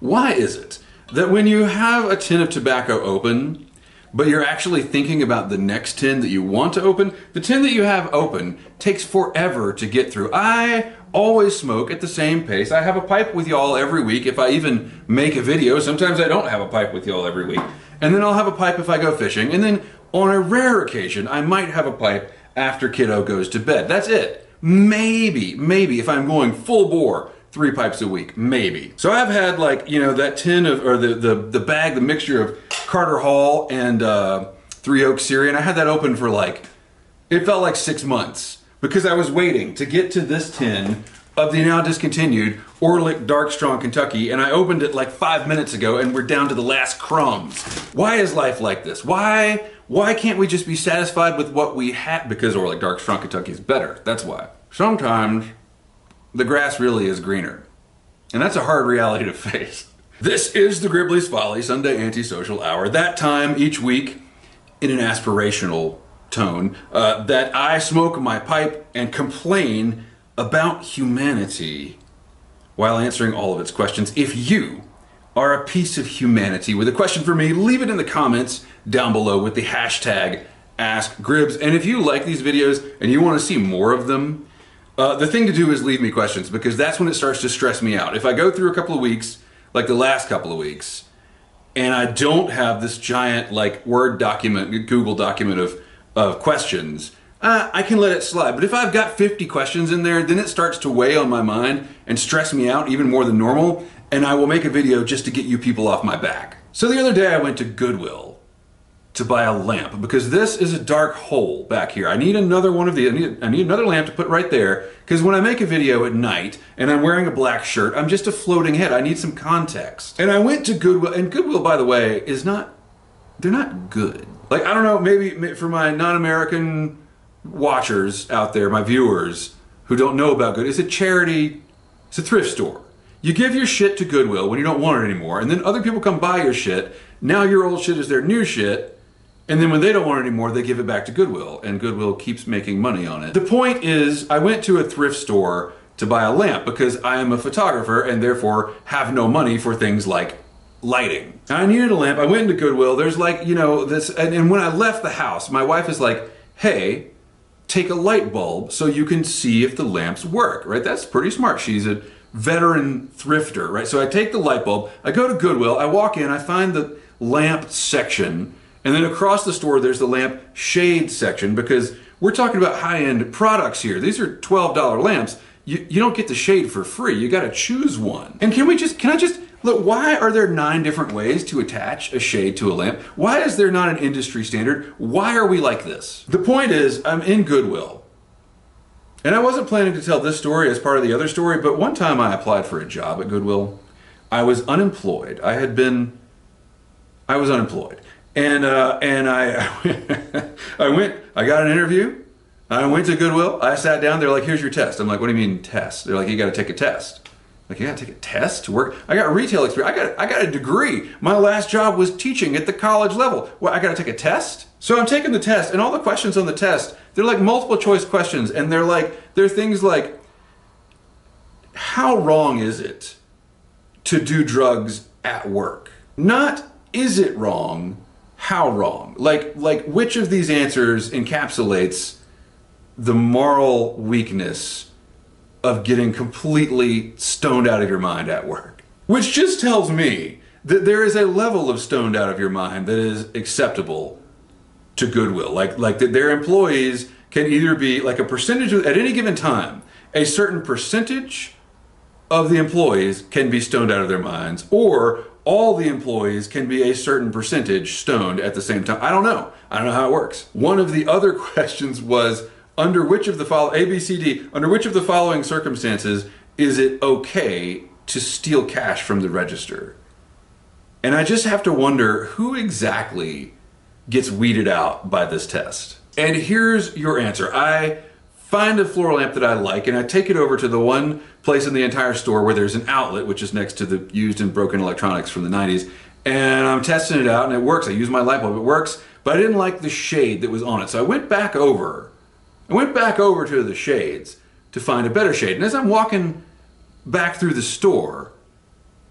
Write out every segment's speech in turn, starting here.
Why is it that when you have a tin of tobacco open, but you're actually thinking about the next tin that you want to open, the tin that you have open takes forever to get through? I always smoke at the same pace. I have a pipe with y'all every week. If I even make a video, sometimes I don't have a pipe with y'all every week. And then I'll have a pipe if I go fishing. And then on a rare occasion, I might have a pipe after kiddo goes to bed. That's it. Maybe if I'm going full bore, 3 pipes a week, maybe. So I've had, like, you know, that tin of, or the bag, the mixture of Carter Hall and 3 Oak Syrian. I had that open for, like, it felt like 6 months because I was waiting to get to this tin of the now discontinued Orlick Dark Strong Kentucky, and I opened it like 5 minutes ago and we're down to the last crumbs. Why is life like this? Why can't we just be satisfied with what we have? Because Orlick Dark Strong Kentucky is better, that's why. Sometimes the grass really is greener. And that's a hard reality to face. This is the Gribley's Folly Sunday Antisocial Hour. That time each week, in an aspirational tone, that I smoke my pipe and complain about humanity while answering all of its questions. If you are a piece of humanity with a question for me, leave it in the comments down below with the hashtag AskGribs. And if you like these videos and you want to see more of them, the thing to do is leave me questions, because that's when it starts to stress me out. If I go through a couple of weeks, like the last couple of weeks, and I don't have this giant, like, Word document, Google document of questions, I can let it slide. But if I've got 50 questions in there, then it starts to weigh on my mind and stress me out even more than normal, and I will make a video just to get you people off my back. So the other day I went to Goodwill to buy a lamp, because this is a dark hole back here. I need another one of these. I need another lamp to put right there, because when I make a video at night and I'm wearing a black shirt, I'm just a floating head. I need some context. And I went to Goodwill, and Goodwill, by the way, is not, they're not good. Like, I don't know, maybe for my non-American watchers out there, my viewers who don't know about Goodwill, it's a charity, it's a thrift store. You give your shit to Goodwill when you don't want it anymore, and then other people come buy your shit. Now your old shit is their new shit. And then when they don't want it anymore, they give it back to Goodwill, and Goodwill keeps making money on it. The point is, I went to a thrift store to buy a lamp because I am a photographer and therefore have no money for things like lighting. I needed a lamp. I went into Goodwill. There's, like, you know, this, and when I left the house, my wife is like, hey, take a light bulb so you can see if the lamps work, right? That's pretty smart. She's a veteran thrifter, right? So I take the light bulb, I go to Goodwill, I walk in, I find the lamp section, and then across the store, there's the lamp shade section, because we're talking about high-end products here. These are $12 lamps. You don't get the shade for free. You gotta choose one. And can I just, look, why are there 9 different ways to attach a shade to a lamp? Why is there not an industry standard? Why are we like this? The point is, I'm in Goodwill. And I wasn't planning to tell this story as part of the other story, but one time I applied for a job at Goodwill. I was unemployed. I was unemployed. And I got an interview. I went to Goodwill. I sat down. They're like, here's your test. I'm like, what do you mean test? They're like, you got to take a test. Like, you got to take a test to work? I got retail experience. I got a degree. My last job was teaching at the college level. Well, I got to take a test? So I'm taking the test, and all the questions on the test, they're like multiple choice questions, and they're things like, how wrong is it to do drugs at work? Not, is it wrong? How wrong? Like which of these answers encapsulates the moral weakness of getting completely stoned out of your mind at work? Which just tells me that there is a level of stoned out of your mind that is acceptable to Goodwill. Like that their employees can either be like a percentage of, at any given time, a certain percentage of the employees can be stoned out of their minds, or all the employees can be a certain percentage stoned at the same time. I don't know. I don't know how it works. One of the other questions was, under which of the following, A, B, C, D, under which of the following circumstances is it okay to steal cash from the register? And I just have to wonder who exactly gets weeded out by this test. And here's your answer. I find a floor lamp that I like, and I take it over to the one place in the entire store where there's an outlet, which is next to the used and broken electronics from the 90s, and I'm testing it out, and it works. I use my light bulb, it works, but I didn't like the shade that was on it, so I went back over to the shades to find a better shade. And as I'm walking back through the store,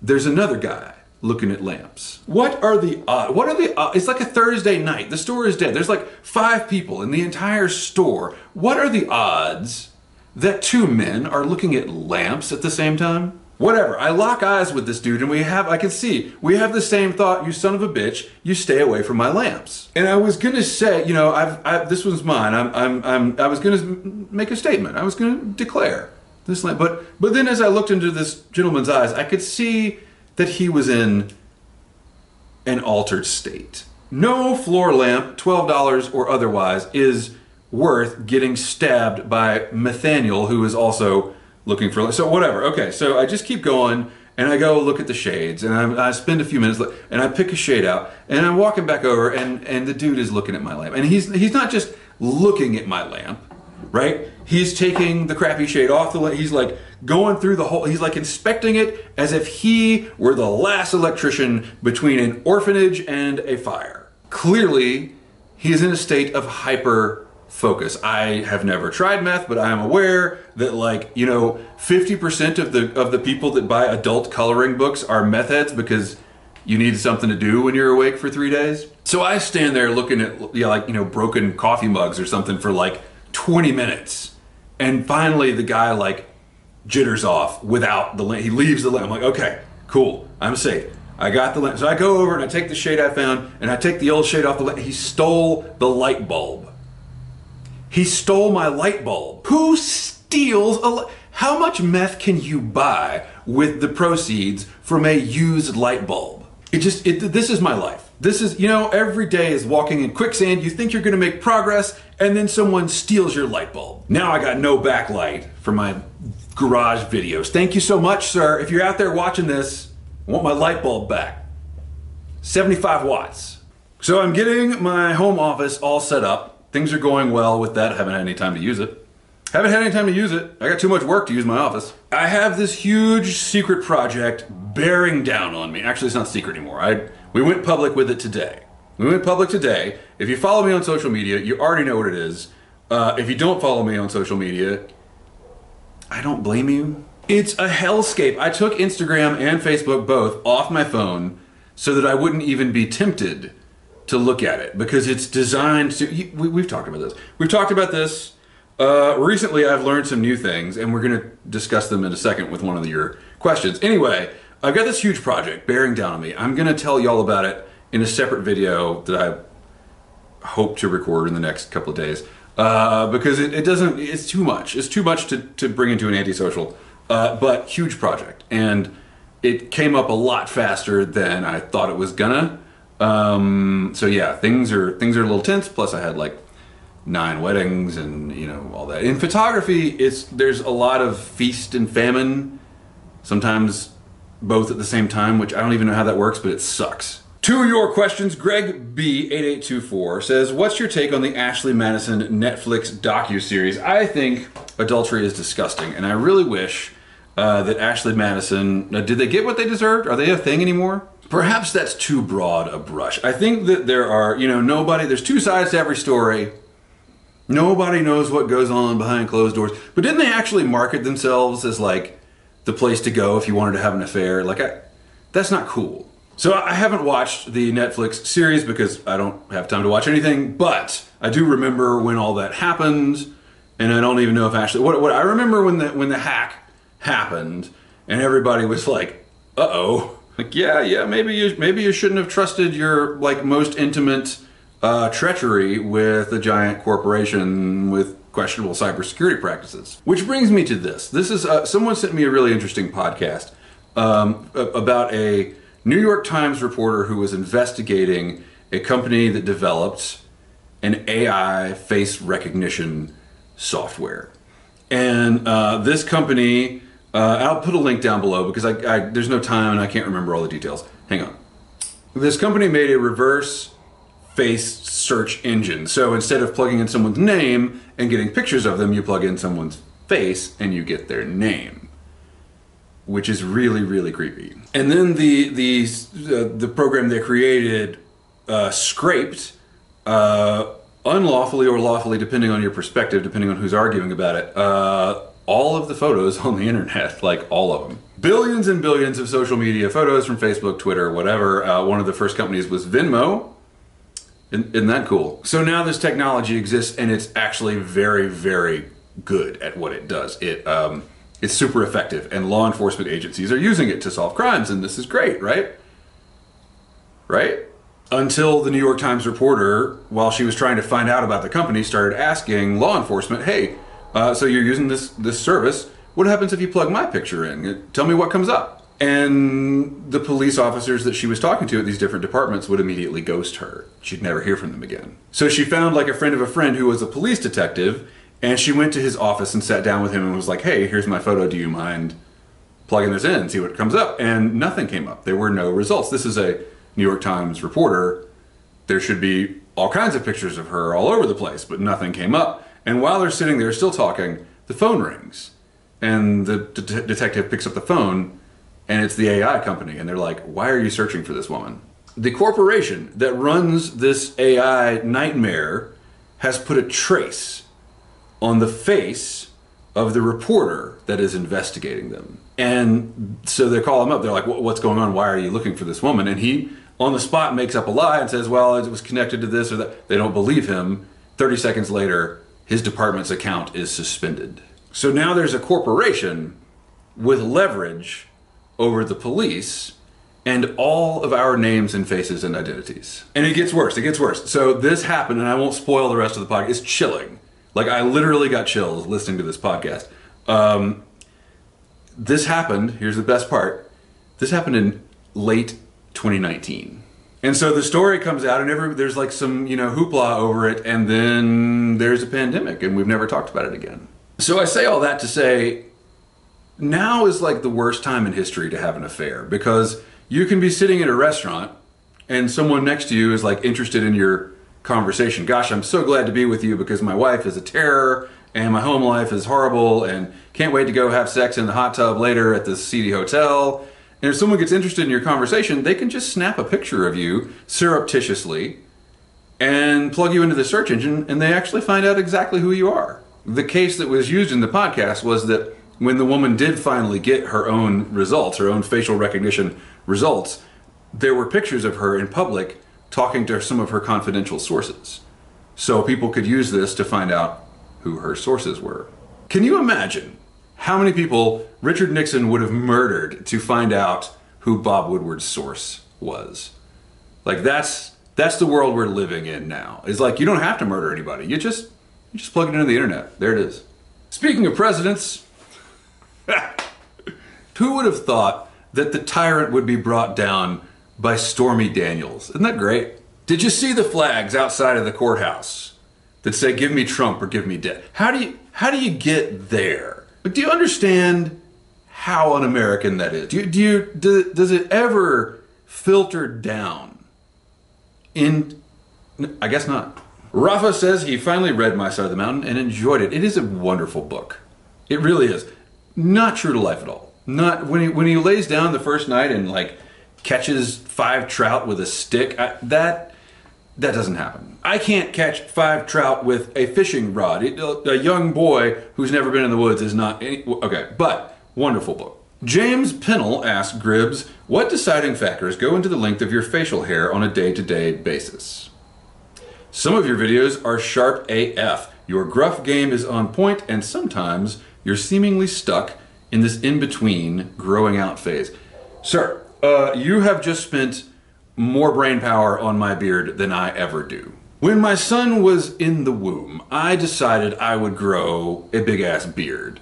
there's another guy looking at lamps. What are the odds? It's like a Thursday night. The store is dead. There's like 5 people in the entire store. What are the odds that 2 men are looking at lamps at the same time? Whatever. I lock eyes with this dude and I can see, we have the same thought. You son of a bitch, you stay away from my lamps. And I was gonna say, you know, this one's mine. I was gonna make a statement. I was gonna declare this lamp. But then as I looked into this gentleman's eyes, I could see that he was in an altered state. No floor lamp, $12 or otherwise, is worth getting stabbed by Nathaniel, who is also looking for, so whatever. Okay, so I just keep going and I go look at the shades and I spend a few minutes and I pick a shade out and I'm walking back over and the dude is looking at my lamp and he's not just looking at my lamp, right? He's taking the crappy shade off the lamp. He's like going through the whole, he's like inspecting it as if he were the last electrician between an orphanage and a fire. Clearly, he is in a state of hyper focus. I have never tried meth, but I am aware that, like, you know, 50% of the people that buy adult coloring books are meth heads because you need something to do when you're awake for 3 days. So I stand there looking at, yeah, like, you know, broken coffee mugs or something for like 20 minutes. And finally the guy like jitters off without the lamp. He leaves the lamp. I'm like, okay, cool. I'm safe. I got the lamp. So I go over and I take the shade I found and I take the old shade off the lamp. He stole the light bulb. He stole my light bulb. Who steals how much meth can you buy with the proceeds from a used light bulb? This is my life. This is, you know, every day is walking in quicksand. You think you're gonna make progress and then someone steals your light bulb. Now I got no backlight for my garage videos. Thank you so much, sir. If you're out there watching this, I want my light bulb back. 75 watts. So I'm getting my home office all set up. Things are going well with that. I haven't had any time to use it. I got too much work to use my office. I have this huge secret project bearing down on me. Actually, it's not secret anymore. We went public with it today. If you follow me on social media, you already know what it is. If you don't follow me on social media, I don't blame you. It's a hellscape. I took Instagram and Facebook both off my phone so that I wouldn't even be tempted to look at it, because it's designed to, we've talked about this. Recently I've learned some new things and we're gonna discuss them in a second with one of your questions. Anyway, I've got this huge project bearing down on me. I'm gonna tell you all about it in a separate video that I hope to record in the next couple of days, because it's too much. It's too much to bring into an antisocial, but huge project. And it came up a lot faster than I thought it was gonna. So yeah, things are a little tense. Plus I had like 9 weddings and, you know, all that. In photography, there's a lot of feast and famine, sometimes both at the same time, which I don't even know how that works, but it sucks. To your questions, Greg B8824 says, what's your take on the Ashley Madison Netflix docuseries? I think adultery is disgusting, and I really wish that Ashley Madison, did they get what they deserved? Are they a thing anymore? Perhaps that's too broad a brush. I think that there are, you know, there's 2 sides to every story. Nobody knows what goes on behind closed doors. But didn't they actually market themselves as like the place to go if you wanted to have an affair? Like, that's not cool. So I haven't watched the Netflix series because I don't have time to watch anything, but I do remember when all that happened, and I don't even know if Ashley, what I remember when the hack happened and everybody was like, uh-oh. Like, yeah, maybe you shouldn't have trusted your like most intimate treachery with a giant corporation with questionable cybersecurity practices. Which brings me to this. This is someone sent me a really interesting podcast about a New York Times reporter who was investigating a company that developed an AI face recognition software, and this company. I'll put a link down below because there's no time and I can't remember all the details. Hang on. This company made a reverse face search engine. So instead of plugging in someone's name and getting pictures of them, you plug in someone's face and you get their name, which is really, really creepy. And then the program they created scraped unlawfully or lawfully, depending on your perspective, depending on who's arguing about it, all of the photos on the internet, like all of them. billions and billions of social media photos from Facebook, Twitter, whatever. One of the first companies was Venmo. Isn't that cool? So now this technology exists, and it's actually very, very good at what it does. It's super effective, and law enforcement agencies are using it to solve crimes, and this is great, right? Right? Until the New York Times reporter, while she was trying to find out about the company, started asking law enforcement, hey, so you're using this service, what happens if you plug my picture in? Tell me what comes up. And the police officers that she was talking to at these different departments would immediately ghost her. She'd never hear from them again. So she found like a friend of a friend who was a police detective, and she went to his office and sat down with him and was like, hey, here's my photo, do you mind plugging this in, see what comes up? And nothing came up. There were no results. This is a New York Times reporter. There should be all kinds of pictures of her all over the place, but nothing came up. And while they're sitting there still talking, the phone rings. And the detective picks up the phone, and it's the AI company. And they're like, why are you searching for this woman? The corporation that runs this AI nightmare has put a trace on the face of the reporter that is investigating them. And so they call him up. They're like, what's going on? Why are you looking for this woman? And he, on the spot, makes up a lie and says, well, it was connected to this or that. They don't believe him. 30 seconds later, his department's account is suspended. So now there's a corporation with leverage over the police and all of our names and faces and identities. And it gets worse, it gets worse. So this happened, and I won't spoil the rest of the podcast. It's chilling. Like, I literally got chills listening to this podcast. This happened, here's the best part, this happened in late 2019. And so the story comes out, and there's like some, hoopla over it, and then there's a pandemic, and we've never talked about it again. So I say all that to say, now is like the worst time in history to have an affair, because you can be sitting in a restaurant and someone next to you is like interested in your conversation. Gosh, I'm so glad to be with you because my wife is a terror and my home life is horrible and can't wait to go have sex in the hot tub later at this seedy hotel. And if someone gets interested in your conversation, they can just snap a picture of you surreptitiously and plug you into the search engine, and they actually find out exactly who you are. The case that was used in the podcast was that when the woman did finally get her own results, her own facial recognition results, there were pictures of her in public talking to some of her confidential sources. So people could use this to find out who her sources were. Can you imagine how many people Richard Nixon would have murdered to find out who Bob Woodward's source was? Like, that's the world we're living in now. It's like, you don't have to murder anybody. You just plug it into the internet. There it is. Speaking of presidents, who would have thought that the tyrant would be brought down by Stormy Daniels? Isn't that great? Did you see the flags outside of the courthouse that say, give me Trump or give me death? How do you get there? Like, do you understand how un-American that is? Does it ever filter down? I guess not. Rafa says he finally read My Side of the Mountain and enjoyed it. It is a wonderful book. It really is. Not true to life at all. Not when he lays down the first night and like catches 5 trout with a stick. That doesn't happen. I can't catch 5 trout with a fishing rod. A young boy who's never been in the woods is not okay. But wonderful book. James Pennell asks Gribbs, what deciding factors go into the length of your facial hair on a day-to-day basis? Some of your videos are sharp AF. Your gruff game is on point, and sometimes you're seemingly stuck in this in-between growing out phase. Sir, you have just spent more brain power on my beard than I ever do. When my son was in the womb, I decided I would grow a big-ass beard.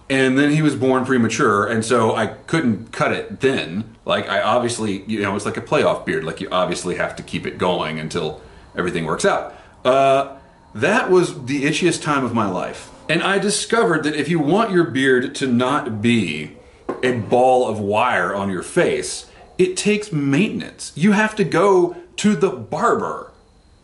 And then he was born premature, and so I couldn't cut it then. Like, I obviously, it's like a playoff beard. Like, you obviously have to keep it going until everything works out. That was the itchiest time of my life. And I discovered that if you want your beard to not be a ball of wire on your face, it takes maintenance. You have to go to the barber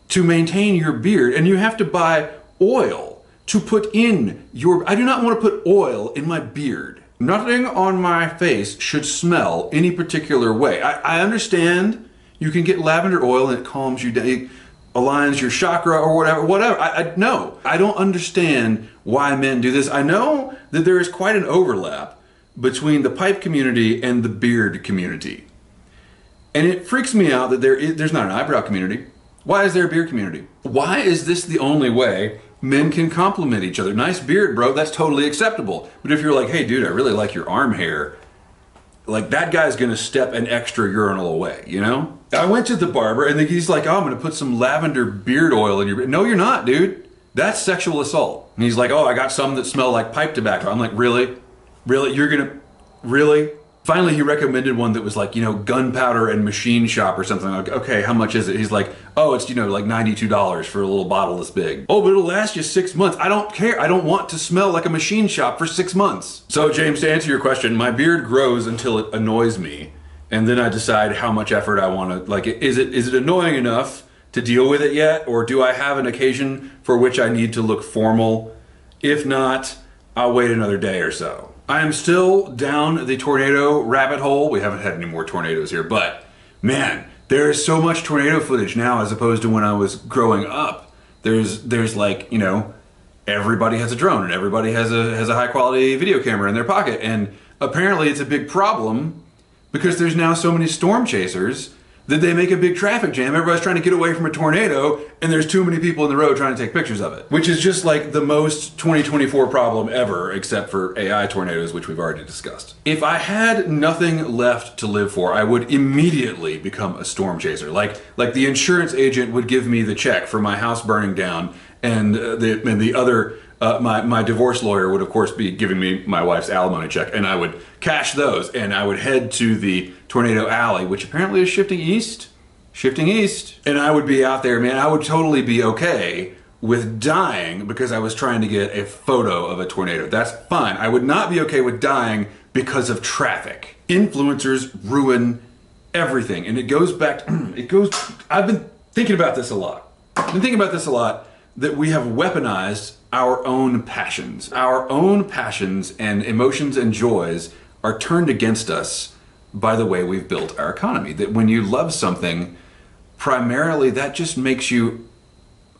to maintain your beard, and you have to buy oil to put in your... I do not want to put oil in my beard. Nothing on my face should smell any particular way. I understand you can get lavender oil and it calms you down. It aligns your chakra or whatever. No, I don't understand why men do this. I know that there is quite an overlap between the pipe community and the beard community. And it freaks me out that there's not an eyebrow community. Why is there a beard community? Why is this the only way men can compliment each other? Nice beard, bro, that's totally acceptable. But if you're like, hey dude, I really like your arm hair, like that guy's gonna step an extra urinal away, you know? I went to the barber and he's like, oh, I'm gonna put some lavender beard oil in your beard. No, you're not, dude. That's sexual assault. And he's like, oh, I got some that smell like pipe tobacco. I'm like, really? Really? You're gonna, really? Finally, he recommended one that was like, you know, gunpowder and machine shop or something. Like, okay, how much is it? He's like, oh, it's, you know, like $92 for a little bottle this big. Oh, but it'll last you 6 months. I don't care. I don't want to smell like a machine shop for 6 months. So, James, to answer your question, my beard grows until it annoys me. And then I decide how much effort I want to, like, is it annoying enough to deal with it yet? Or do I have an occasion for which I need to look formal? If not, I'll wait another day or so. I am still down the tornado rabbit hole. We haven't had any more tornadoes here, but man, there is so much tornado footage now as opposed to when I was growing up. There's like, you know, everybody has a drone and everybody has a high quality video camera in their pocket. And apparently it's a big problem because there's now so many storm chasers that they make a big traffic jam. Everybody's trying to get away from a tornado and there's too many people in the road trying to take pictures of it. Which is just like the most 2024 problem ever, except for AI tornadoes, which we've already discussed. If I had nothing left to live for, I would immediately become a storm chaser. Like the insurance agent would give me the check for my house burning down, and the other, my divorce lawyer would of course be giving me my wife's alimony check, and I would cash those, and I would head to the tornado alley, which apparently is shifting east, and I would be out there, man. I would totally be okay with dying because I was trying to get a photo of a tornado. That's fine. I would not be okay with dying because of traffic. Influencers ruin everything, and it goes back, I've been thinking about this a lot. That we have weaponized our own passions. Our own passions and emotions and joys are turned against us by the way we've built our economy. That when you love something, primarily that just makes you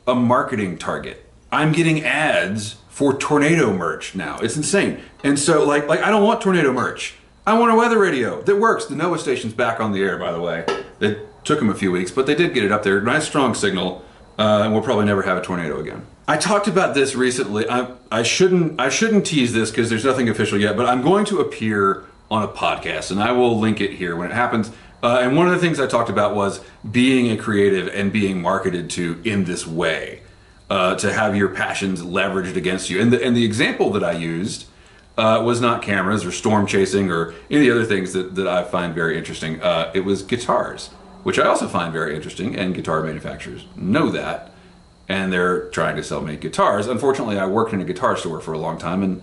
a marketing target. I'm getting ads for tornado merch now. It's insane. And so like I don't want tornado merch. I want a weather radio that works. The NOAA station's back on the air, by the way. It took them a few weeks, but they did get it up there. Nice strong signal. And we'll probably never have a tornado again. I talked about this recently. I shouldn't tease this because there's nothing official yet, but I'm going to appear on a podcast, and I will link it here when it happens. And one of the things I talked about was being a creative and being marketed to in this way, to have your passions leveraged against you. And the example that I used was not cameras or storm chasing or any other things that I find very interesting. It was guitars, which I also find very interesting, and guitar manufacturers know that, and they're trying to sell me guitars. Unfortunately, I worked in a guitar store for a long time, and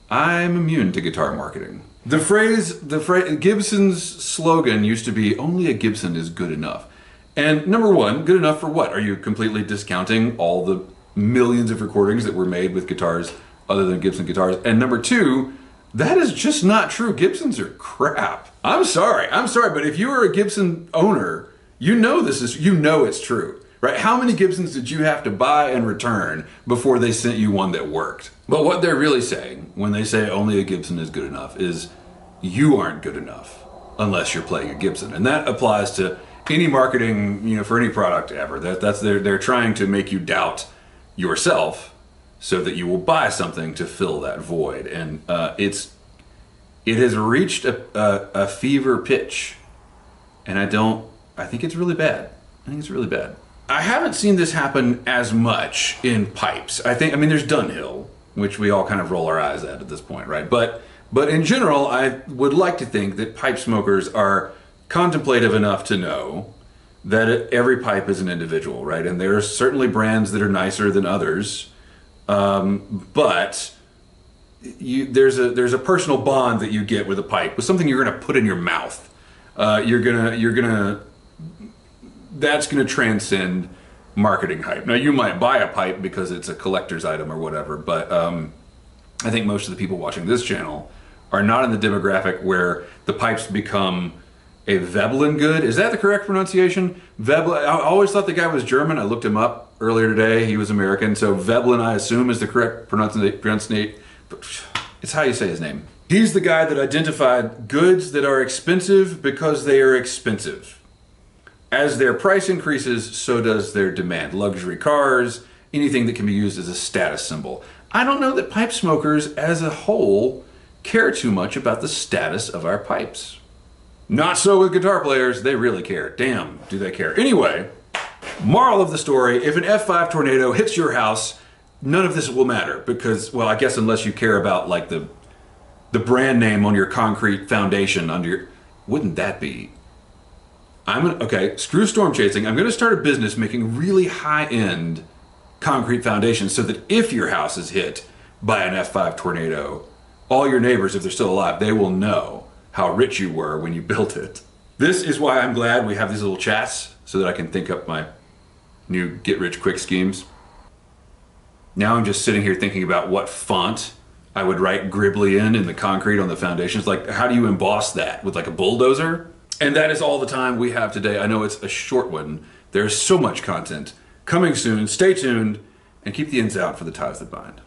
I'm immune to guitar marketing. The phrase Gibson's slogan used to be, only a Gibson is good enough. And number one, good enough for what? Are you completely discounting all the millions of recordings that were made with guitars other than Gibson guitars? And number two, that is just not true. Gibsons are crap. I'm sorry, but if you are a Gibson owner, you know it's true, right? How many Gibsons did you have to buy and return before they sent you one that worked? But what they're really saying when they say only a Gibson is good enough is you aren't good enough unless you're playing a Gibson. And that applies to any marketing, you know, for any product ever. They're trying to make you doubt yourself so that you will buy something to fill that void. And it has reached a fever pitch, and I think it's really bad. I haven't seen this happen as much in pipes. I mean, there's Dunhill, which we all kind of roll our eyes at this point, right? But in general, I would like to think that pipe smokers are contemplative enough to know that every pipe is an individual, right? And there are certainly brands that are nicer than others, but there's a personal bond that you get with a pipe, with something you're going to put in your mouth. That's going to transcend marketing hype. Now, you might buy a pipe because it's a collector's item or whatever, but I think most of the people watching this channel are not in the demographic where the pipes become a Veblen good. Is that the correct pronunciation? Veblen. I always thought the guy was German. I looked him up earlier today. He was American. So Veblen, I assume, is the correct pronunciation. It's how you say his name. He's the guy that identified goods that are expensive because they are expensive. As their price increases, so does their demand. Luxury cars, anything that can be used as a status symbol. I don't know that pipe smokers as a whole care too much about the status of our pipes. Not so with guitar players, they really care. Damn, do they care. Anyway, moral of the story, if an F5 tornado hits your house, none of this will matter because, well, I guess unless you care about like the brand name on your concrete foundation under your, wouldn't that be? Okay, screw storm chasing. I'm gonna start a business making really high-end concrete foundations so that if your house is hit by an F5 tornado, all your neighbors, if they're still alive, they will know how rich you were when you built it. This is why I'm glad we have these little chats so that I can think up my new get-rich-quick schemes. Now I'm just sitting here thinking about what font I would write Gribbly in the concrete on the foundations. Like, how do you emboss that? With like a bulldozer? And that is all the time we have today. I know it's a short one. There's so much content coming soon. Stay tuned and keep the ends out for the ties that bind.